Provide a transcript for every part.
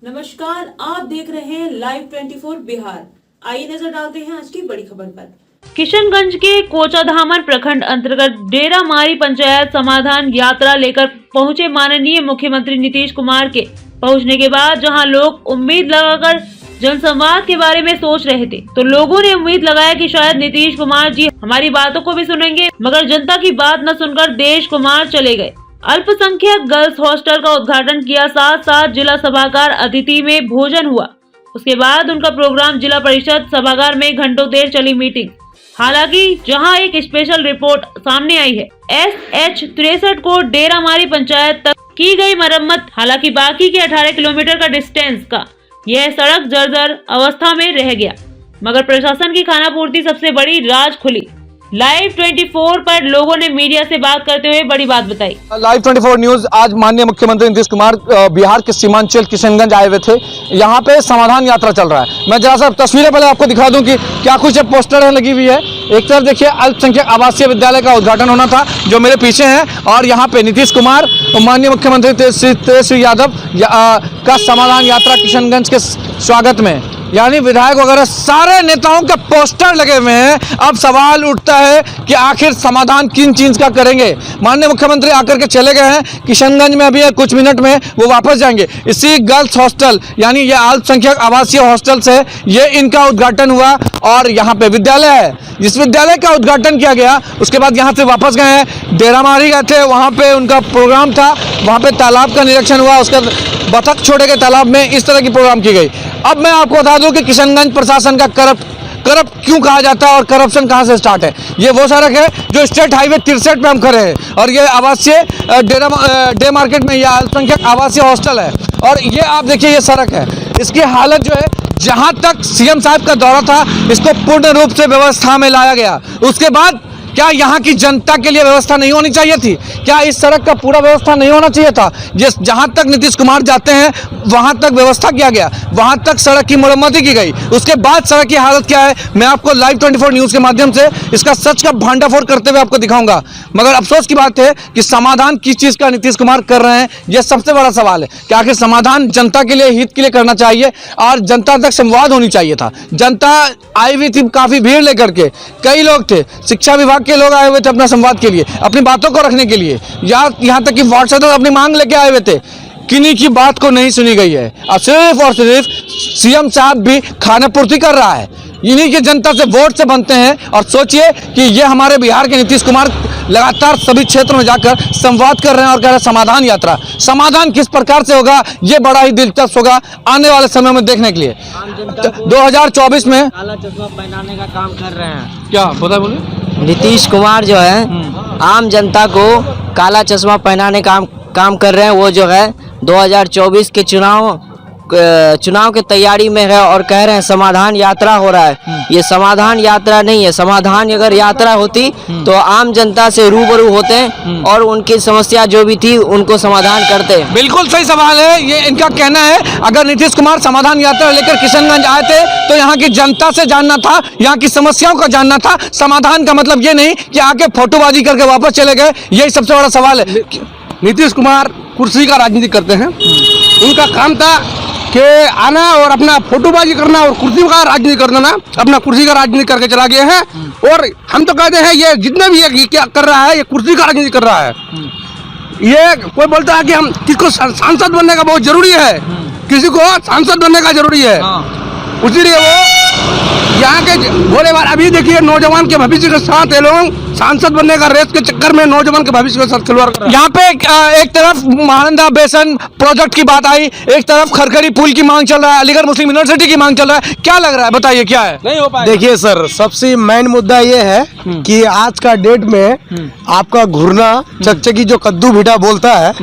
नमस्कार, आप देख रहे हैं लाइव 24 बिहार। आइए नजर डालते हैं आज की बड़ी खबर पर। किशनगंज के कोचाधामन प्रखंड अंतर्गत डेरा मारी पंचायत समाधान यात्रा लेकर पहुंचे माननीय मुख्यमंत्री नीतीश कुमार के पहुंचने के बाद जहां लोग उम्मीद लगाकर जनसंवाद के बारे में सोच रहे थे, तो लोगों ने उम्मीद लगाया कि शायद नीतीश कुमार जी हमारी बातों को भी सुनेंगे, मगर जनता की बात न सुनकर देश कुमार चले गए। अल्पसंख्यक गर्ल्स हॉस्टल का उद्घाटन किया, साथ साथ जिला सभागार अतिथि में भोजन हुआ। उसके बाद उनका प्रोग्राम जिला परिषद सभागार में घंटों देर चली मीटिंग। हालांकि जहां एक स्पेशल रिपोर्ट सामने आई है, SH 63 को डेरा मारी पंचायत तक की गई मरम्मत, हालांकि बाकी के 18 किलोमीटर का डिस्टेंस का यह सड़क जर्जर अवस्था में रह गया, मगर प्रशासन की खानापूर्ति सबसे बड़ी राज खुली। लाइव 24 पर लोगों ने मीडिया से बात करते हुए बड़ी बात बताई। लाइव 24 न्यूज आज माननीय मुख्यमंत्री नीतीश कुमार बिहार के सीमांचल किशनगंज आए हुए थे। यहाँ पे समाधान यात्रा चल रहा है। मैं जरा सा तस्वीरें पहले आपको दिखा दूं कि क्या कुछ पोस्टर लगी हुई है। एक तरफ देखिए अल्पसंख्यक आवासीय विद्यालय का उद्घाटन होना था जो मेरे पीछे है, और यहाँ पे नीतीश कुमार माननीय मुख्यमंत्री तेजस्वी यादव का समाधान यात्रा किशनगंज के स्वागत में, यानी विधायक वगैरह सारे नेताओं के पोस्टर लगे हुए हैं। अब सवाल उठता है कि आखिर समाधान किन चीज का करेंगे। माननीय मुख्यमंत्री आकर के चले गए हैं किशनगंज में, अभी कुछ मिनट में वो वापस जाएंगे। इसी गर्ल्स हॉस्टल यानी ये अल्पसंख्यक आवासीय हॉस्टल से ये इनका उद्घाटन हुआ, और यहाँ पे विद्यालय है, जिस विद्यालय का उद्घाटन किया गया उसके बाद यहाँ से वापस गए हैं। डेरा मारी गए थे, वहाँ पे उनका प्रोग्राम था, वहाँ पे तालाब का निरीक्षण हुआ, उसके बतख छोड़े गए तालाब में, इस तरह की प्रोग्राम की गई। अब मैं आपको बता दूं कि किशनगंज प्रशासन का करप्ट क्यों कहा जाता है और करप्शन कहां से स्टार्ट है। ये वो सड़क है जो स्टेट हाईवे 63 पे हम खड़े हैं, और ये आवासीय डे मार्केट में यह अल्पसंख्यक आवासीय हॉस्टल है, और ये आप देखिए ये सड़क है। इसकी हालत जो है, जहां तक सीएम साहब का दौरा था इसको पूर्ण रूप से व्यवस्था में लाया गया। उसके बाद क्या यहाँ की जनता के लिए व्यवस्था नहीं होनी चाहिए थी? क्या इस सड़क का पूरा व्यवस्था नहीं होना चाहिए था? जिस जहाँ तक नीतीश कुमार जाते हैं वहाँ तक व्यवस्था किया गया, वहाँ तक सड़क की मरम्मती की गई। उसके बाद सड़क की हालत क्या है, मैं आपको लाइव 24 न्यूज़ के माध्यम से इसका सच का भांडाफोड़ करते हुए आपको दिखाऊंगा। मगर अफसोस की बात है कि समाधान किस चीज़ का नीतीश कुमार कर रहे हैं, यह सबसे बड़ा सवाल है कि आखिर समाधान जनता के लिए, हित के लिए करना चाहिए, और जनता तक संवाद होनी चाहिए था। जनता आई हुई थी, काफ़ी भीड़ लेकर के, कई लोग थे, शिक्षा विभाग के लोग आए हुए थे अपना संवाद के लिए, अपनी बातों को रखने के लिए, या यहाँ तक कि व्हाट्सएप पर अपनी मांग लेके आए हुए थे। किन्हीं की बात को नहीं सुनी गई है। अब सिर्फ और सिर्फ सीएम साहब भी खानापूर्ति कर रहा है, इन्हीं की जनता से वोट से बनते हैं। और सोचिए कि ये हमारे बिहार के नीतीश कुमार लगातार सभी क्षेत्रों में जाकर संवाद कर रहे हैं और कह रहे हैं समाधान यात्रा। समाधान किस प्रकार से होगा ये बड़ा ही दिलचस्प होगा आने वाले समय में देखने के लिए। 2024 में काला चश्मा पहनाने का काम कर रहे हैं। क्या बता बोले नीतीश कुमार जो है आम जनता को काला चश्मा पहनाने का काम कर रहे हैं। वो जो है 2024 के चुनाव के तैयारी में है और कह रहे हैं समाधान यात्रा हो रहा है। ये समाधान यात्रा नहीं है। समाधान अगर यात्रा होती तो आम जनता से रूबरू होते और उनकी समस्या जो भी थी उनको समाधान करते। बिल्कुल सही सवाल है, ये इनका कहना है। अगर नीतीश कुमार समाधान यात्रा लेकर किशनगंज आए थे तो यहाँ की जनता से जानना था, यहाँ की समस्याओं को जानना था। समाधान का मतलब ये नहीं कि आके फोटोबाजी करके वापस चले गए, यही सबसे बड़ा सवाल है। नीतीश कुमार कुर्सी का राजनीति करते हैं। उनका काम था कि आना और अपना फोटोबाजी करना और कुर्सी का राजनीति कर देना, अपना कुर्सी का राजनीति करके चला गया है। और हम तो कहते हैं ये जितने भी ये क्या कर रहा है, ये कुर्सी का राजनीति कर रहा है। ये कोई बोलता है कि हम किसको सांसद बनने का बहुत जरूरी है, किसी को सांसद बनने का जरूरी है, उसीलिए वो यहाँ के भोले बार अभी देखिए नौजवान के भविष्य के साथ ये लोग सांसद बनने का रेस के चक्कर में नौजवान के भविष्य के साथ खिलवाड़ कर रहे हैं। यहाँ पे एक तरफ महानंदा बेसन प्रोजेक्ट की बात आई, एक तरफ खरखरी पुल की मांग चल रहा है, अलीगढ़ मुस्लिम यूनिवर्सिटी की मांग चल रहा है। क्या लग रहा है, बताइए क्या है? नहीं हो पाए। देखिए सर, सबसे मेन मुद्दा ये है कि आज का डेट में आपका घुरना चकचकी जो कद्दू भीटा बोलता है,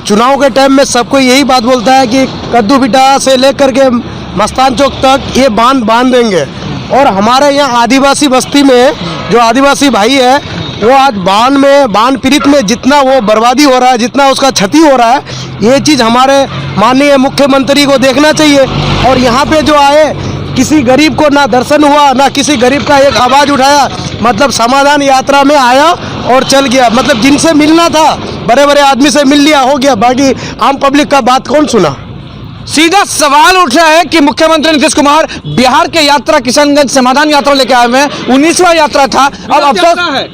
चुनाव के टाइम में सबको यही बात बोलता है कि कद्दू भीटा से लेकर के मस्तान चौक तक ये बांध देंगे। और हमारे यहाँ आदिवासी बस्ती में जो आदिवासी भाई है वो आज बांध पीड़ित में जितना वो बर्बादी हो रहा है, जितना उसका क्षति हो रहा है, ये चीज़ हमारे माननीय मुख्यमंत्री को देखना चाहिए। और यहाँ पे जो आए, किसी गरीब को ना दर्शन हुआ, ना किसी गरीब का एक आवाज़ उठाया, मतलब समाधान यात्रा में आया और चल गया। मतलब जिनसे मिलना था बड़े बड़े आदमी से मिल लिया, हो गया, बाकी आम पब्लिक का बात कौन सुना। सीधा सवाल उठ रहा है कि मुख्यमंत्री नीतीश कुमार बिहार के यात्रा किशनगंज समाधान यात्रा लेके आए हुए हैं। 19वां यात्रा था। अब अफसोस है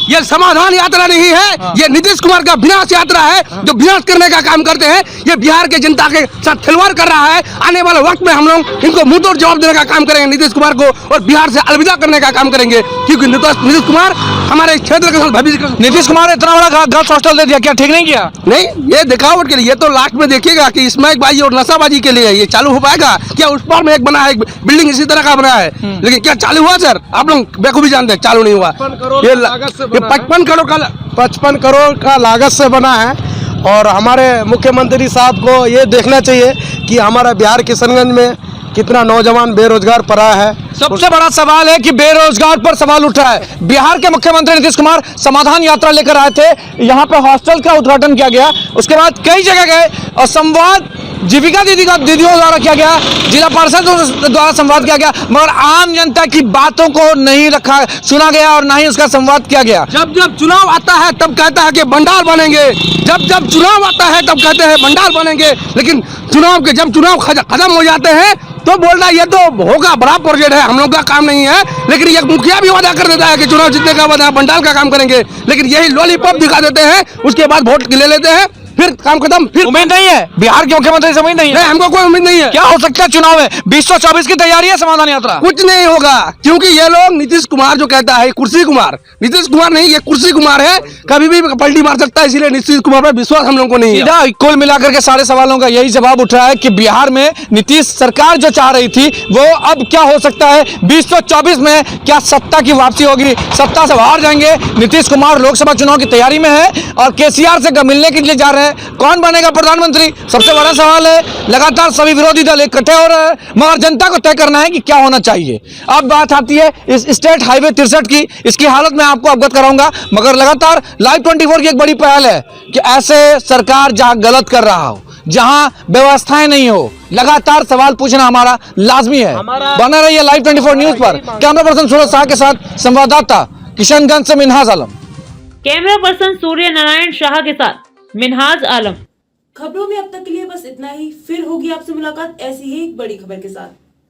ये समाधान यात्रा नहीं है, ये नीतीश कुमार का विनाश यात्रा है, जो विनाश करने का काम करते हैं। ये बिहार के जनता के साथ खिलवाड़ कर रहा है। आने वाले वक्त में हम लोग इनको मुंह तोड़ जवाब देने का काम करेंगे नीतीश कुमार को, और बिहार से अलविदा करने का काम करेंगे, क्योंकि नीतीश कुमार हमारे क्षेत्र के साथ भविष्य का। नीतीश कुमार ने इतना बड़ा गर्ल्स हॉस्टल दे दिया, क्या ठीक नहीं किया? नहीं, ये दिखावट के लिए, ये तो लास्ट में देखिएगा कि स्मैकबाजी और नशाबाजी के लिए ये चालू हो पाएगा क्या? उस पार में एक बना है, एक बिल्डिंग इसी तरह का बना है, लेकिन क्या चालू हुआ सर? आप लोग बेखूबी जानते हैं, चालू नहीं हुआ। ये 55 करोड़ का लागत से बना है। और हमारे मुख्यमंत्री साहब को ये देखना चाहिए कि हमारा बिहार किशनगंज में कितना नौजवान बेरोजगार पड़ा है। सबसे बड़ा सवाल है कि बेरोजगार पर सवाल उठ रहा है। बिहार के मुख्यमंत्री नीतीश कुमार समाधान यात्रा लेकर आए थे, यहाँ पे हॉस्टल का उद्घाटन किया गया, उसके बाद कई जगह गए और संवाद जीविका दीदियों द्वारा किया गया, जिला पार्षद द्वारा संवाद किया गया, मगर आम जनता की बातों को नहीं सुना गया और ना ही उसका संवाद किया गया। जब जब चुनाव आता है तब कहता है कि भंडार बनेंगे, जब जब चुनाव आता है तब कहते हैं भंडार बनेंगे, लेकिन जब चुनाव खत्म हो जाते हैं तो बोल रहा है ये तो होगा, बड़ा प्रोजेक्ट है, हम लोग का काम नहीं है। लेकिन ये मुखिया भी वादा कर देता है कि चुनाव जीतने का वादा भंडार का काम करेंगे, लेकिन यही लॉलीपॉप दिखा देते हैं, उसके बाद वोट ले लेते हैं, फिर काम खत्म। फिर उम्मीद नहीं है बिहार के मुख्यमंत्री से? उम्मीद नहीं है? नहीं, हमको कोई उम्मीद नहीं है। क्या हो सकता है चुनाव में? 2024 की तैयारी है समाधान यात्रा? कुछ नहीं होगा, क्योंकि ये लोग नीतीश कुमार जो कहता है कुर्सी कुमार, नीतीश कुमार नहीं, ये कुर्सी कुमार है, कभी भी पलटी मार सकता है, इसीलिए नीतीश कुमार पर विश्वास हम लोगों को नहीं है। सीधा कुल मिलाकर के सारे सवालों का यही जवाब उठ रहा है कि बिहार में नीतीश सरकार जो चाह रही थी वो अब क्या हो सकता है? 2024 में क्या सत्ता की वापसी होगी? सत्ता से बाहर जाएंगे? नीतीश कुमार लोकसभा चुनाव की तैयारी में है और केसीआर से मिलने के लिए जा रहे हैं। कौन बनेगा प्रधानमंत्री? सबसे बड़ा सवाल है। लगातार सभी विरोधी दल इकट्ठे हो रहे हैं, मगर जनता को तय करना है कि क्या होना चाहिए। अब बात आती है इस स्टेट हाईवे 63 की, इसकी हालत मैं आपको अवगत कराऊंगा, मगर लगातार लाइव 24 की एक बड़ी पहल है कि ऐसे सरकार जहां गलत कर रहा हो, जहां व्यवस्थाएं नहीं हो, लगातार सवाल पूछना हमारा लाजमी है। बना रहिए लाइव 24 न्यूज पर। कैमरा पर्सन सूरज शाह के साथ संवाददाता किशनगंज से मिन्हाज आलम। कैमरा पर्सन सूर्य नारायण शाह के साथ मिन्हाज आलम। खबरों में अब तक के लिए बस इतना ही। फिर होगी आपसे मुलाकात ऐसी ही एक बड़ी खबर के साथ।